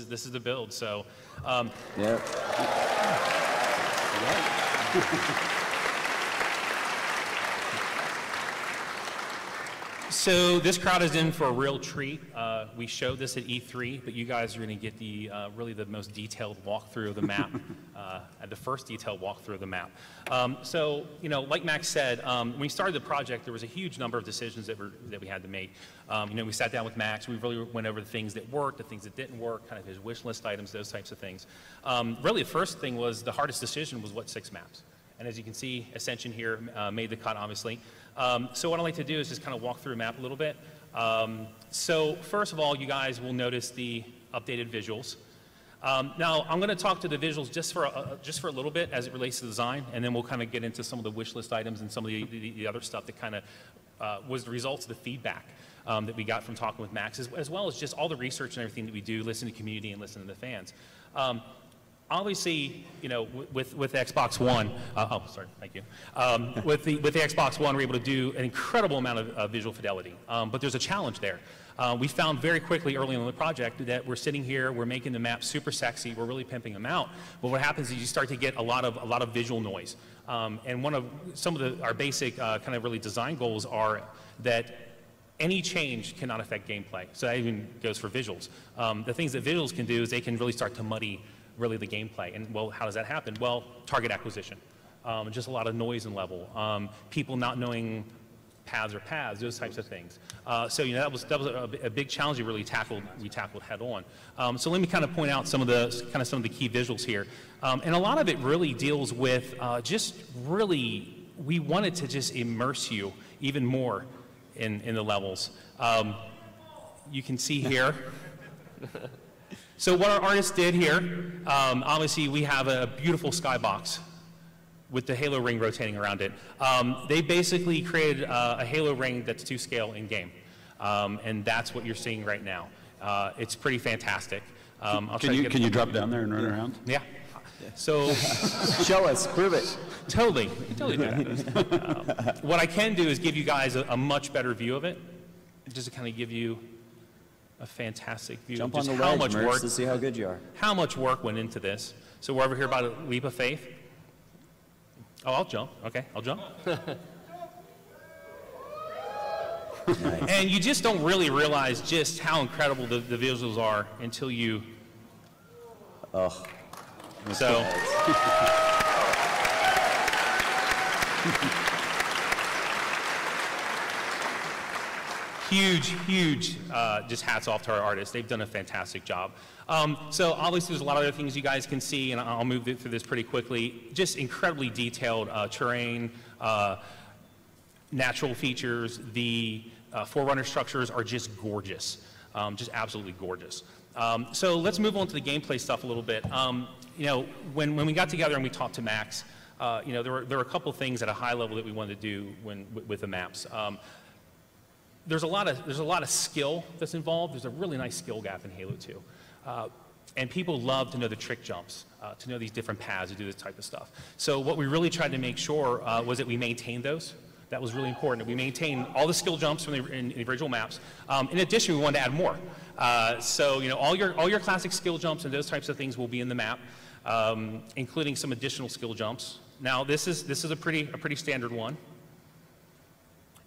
This is the build. So, yeah. So this crowd is in for a real treat. We showed this at E3, but you guys are going to get the really the most detailed walkthrough of the map, at the first detailed walkthrough of the map. So, you know, like Max said, when we started the project, there was a huge number of decisions that we had to make. You know, we sat down with Max. We really went over the things that worked, the things that didn't work, kind of his wish list items, those types of things. Really, the first thing was the hardest decision was what 6 maps. And as you can see, Ascension here made the cut, obviously. So what I'd like to do is just kind of walk through a map a little bit. So first of all, you guys will notice the updated visuals. Now, I'm going to talk to the visuals just for a little bit as it relates to design, and then we'll kind of get into some of the wish list items and some of the other stuff that kind of was the results of the feedback that we got from talking with Max, as well as just all the research and everything that we do, listen to the community and listen to the fans. Obviously, you know, with Xbox One, oh, sorry, thank you. With the Xbox One, we're able to do an incredible amount of visual fidelity, but there's a challenge there. We found very quickly early on in the project that we're sitting here, we're making the map super sexy, we're really pimping them out, but what happens is you start to get a lot of visual noise. And some of our basic kind of really design goals are that any change cannot affect gameplay. So that even goes for visuals. The things that visuals can do is they can really start to muddy really the gameplay. And well, how does that happen? Well, target acquisition. Just a lot of noise and level. People not knowing paths are paths, those types of things. So you know, that was a big challenge we really tackled head on. So let me kind of point out some of the key visuals here. And a lot of it really deals with just really, we wanted to just immerse you even more in the levels. You can see here. So what our artists did here, obviously we have a beautiful skybox with the halo ring rotating around it. They basically created a halo ring that's to scale in game. And that's what you're seeing right now. It's pretty fantastic. Can you drop down there and run around? Yeah. So show us, prove it. Totally, you can totally do that. What I can do is give you guys a much better view of it, just to kind of give you a fantastic view Jump of just on the how ledge, much Merce, work to see how good you are. How much work went into this. So we're over here about a leap of faith. Oh, I'll jump. Okay, I'll jump. Nice. And you just don't really realize just how incredible the visuals are until you. Oh. So. Huge, just hats off to our artists. They've done a fantastic job. So obviously there's a lot of other things you guys can see, and I'll move through this pretty quickly. Just incredibly detailed terrain, natural features. The Forerunner structures are just gorgeous, just absolutely gorgeous. So let's move on to the gameplay stuff a little bit. You know, when we got together and we talked to Max, you know, there were a couple things at a high level that we wanted to do with the maps. There's a lot of skill that's involved. There's a really nice skill gap in Halo 2. And people love to know the trick jumps, to know these different paths, to do this type of stuff. So what we really tried to make sure was that we maintained those. That was really important, that we maintain all the skill jumps from in the original maps. In addition, we wanted to add more. So you know, all your classic skill jumps and those types of things will be in the map, including some additional skill jumps. Now this is a pretty standard one.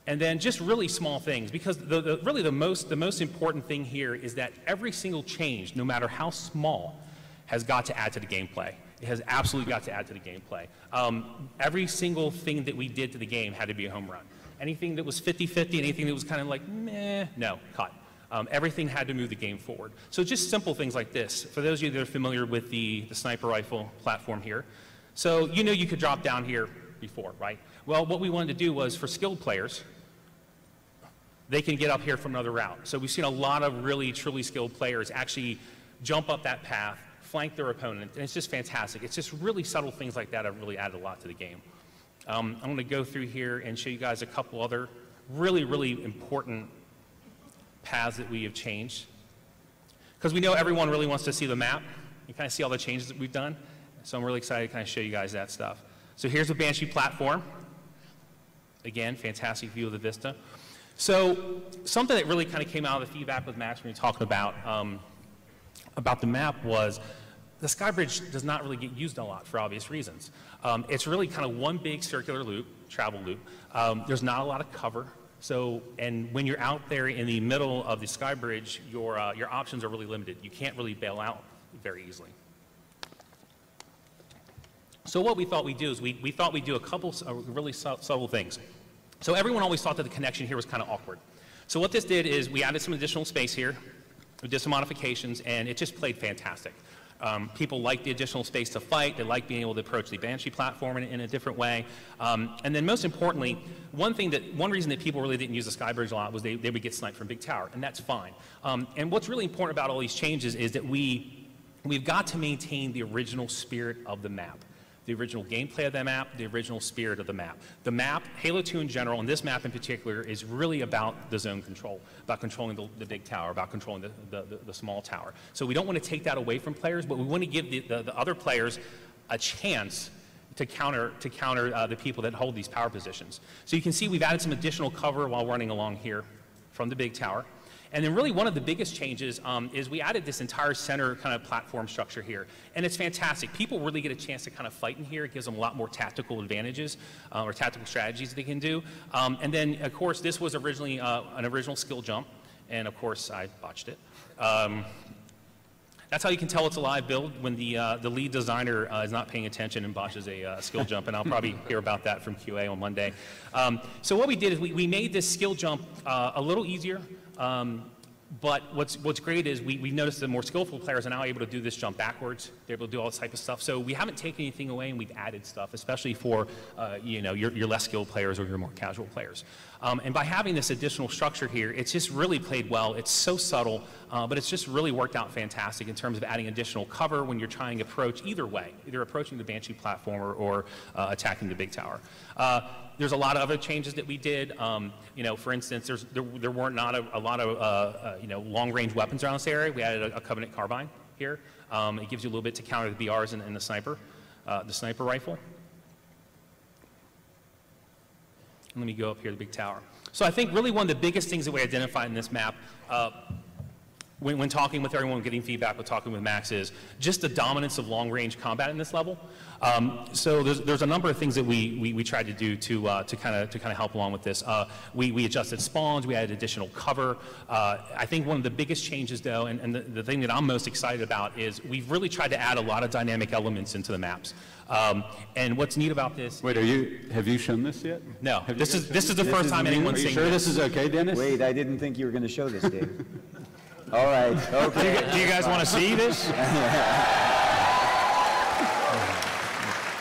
And then just really small things, because really the most important thing here is that every single change, no matter how small, has got to add to the gameplay. It has absolutely got to add to the gameplay. Every single thing that we did to the game had to be a home run. Anything that was 50-50, anything that was kind of like, meh, no, cut. Everything had to move the game forward. So just simple things like this. For those of you that are familiar with the sniper rifle platform here, so you know you could drop down here before, right? Well, what we wanted to do was for skilled players, they can get up here from another route. So we've seen a lot of really, truly skilled players actually jump up that path, flank their opponent, and it's just fantastic. It's just really subtle things like that have really added a lot to the game. I'm going to go through here and show you guys a couple other really, really important paths that we have changed. Because we know everyone really wants to see the map and kind of see all the changes that we've done. So I'm really excited to kind of show you guys that stuff. So here's the Banshee platform. Again, fantastic view of the vista. So something that really kind of came out of the feedback with Max when we were talking about the map was the Skybridge does not really get used a lot for obvious reasons. It's really kind of one big circular loop, travel loop. There's not a lot of cover. So, and when you're out there in the middle of the Skybridge, your options are really limited. You can't really bail out very easily. So what we thought we'd do is we thought we'd do a couple really subtle things. So everyone always thought that the connection here was kind of awkward. So what this did is we added some additional space here, we did some modifications, and it just played fantastic. People like the additional space to fight. They like being able to approach the Banshee platform in a different way. And then most importantly, one reason that people really didn't use the Skybridge a lot was they would get sniped from Big Tower, and that's fine. And what's really important about all these changes is that we've got to maintain the original spirit of the map. The original gameplay of the map, the original spirit of the map. The map, Halo 2 in general, and this map in particular, is really about the zone control, about controlling the big tower, about controlling the small tower. So we don't want to take that away from players, but we want to give the other players a chance to counter the people that hold these power positions. So you can see we've added some additional cover while running along here from the big tower. And then really one of the biggest changes is we added this entire center kind of platform structure here. And it's fantastic. People really get a chance to kind of fight in here. It gives them a lot more tactical advantages or tactical strategies they can do. And then, of course, this was originally an original skill jump. And, of course, I botched it. That's how you can tell it's a live build, when the lead designer is not paying attention and botches a skill jump, and I'll probably hear about that from QA on Monday. So what we did is we made this skill jump a little easier. But what's great is we noticed the more skillful players are now able to do this jump backwards. They're able to do all this type of stuff. So we haven't taken anything away, and we've added stuff, especially for your less skilled players or your more casual players. And by having this additional structure here, it's just really played well. It's so subtle, but it's just really worked out fantastic in terms of adding additional cover when you're trying to approach either way, either approaching the Banshee platform or attacking the big tower. There's a lot of other changes that we did. For instance, there weren't not a lot of long-range weapons around this area. We added a Covenant carbine here. It gives you a little bit to counter the BRs and the sniper rifle. And let me go up here to the big tower. So I think really one of the biggest things that we identified in this map, when talking with everyone, getting feedback, with talking with Max, is just the dominance of long-range combat in this level. So there's a number of things that we tried to do to kind of help along with this. We adjusted spawns, we added additional cover. I think one of the biggest changes, though, and the thing that I'm most excited about, is we've really tried to add a lot of dynamic elements into the maps. And what's neat about this? Wait, have you shown this yet? No, this is the first time anyone's seen this. Are you sure this is okay, Dennis? Wait, I didn't think you were going to show this, Dave. All right, okay. Do you guys want to see this?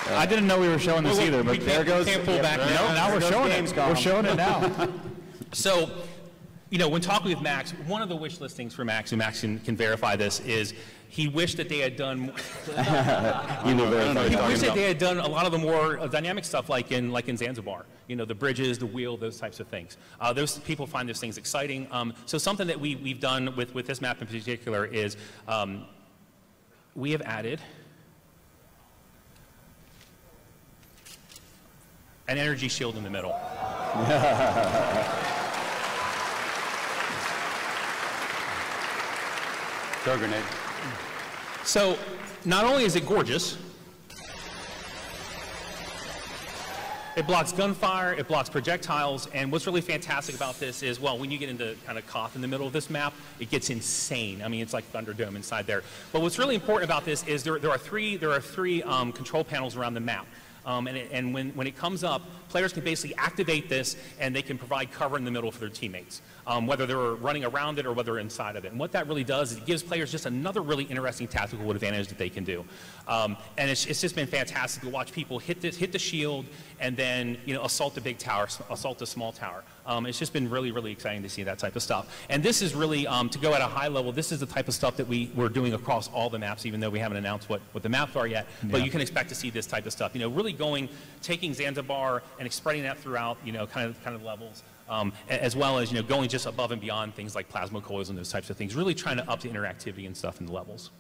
I didn't know we were showing this either, but there goes. Can't pull back No, now we're showing it. We're showing it now. So, when talking with Max, one of the wish listings for Max, and Max can verify this, is he wished that they had done. He wished that they had done a lot of the more dynamic stuff, like in Zanzibar. The bridges, the wheel, those types of things. Those people find those things exciting. So something that we've done with this map in particular is we have added an energy shield in the middle. Throw a grenade. So not only is it gorgeous, it blocks gunfire, it blocks projectiles, and what's really fantastic about this is, well, when you get into kind of Koth in the middle of this map, it gets insane. I mean, it's like Thunderdome inside there. But what's really important about this is there are three control panels around the map. And when it comes up, players can basically activate this, and they can provide cover in the middle for their teammates, whether they're running around it or whether they're inside of it. And what that really does is it gives players just another really interesting tactical advantage that they can do. And it's just been fantastic to watch people hit the shield and then assault the big tower, assault the small tower. It's just been really, really exciting to see that type of stuff. And this is really, to go at a high level, this is the type of stuff that we're doing across all the maps, even though we haven't announced what the maps are yet. Yeah. But you can expect to see this type of stuff. Really taking Zanzibar and spreading that throughout, kind of levels, as well as, going just above and beyond things like plasma coils and those types of things, really trying to up the interactivity and stuff in the levels.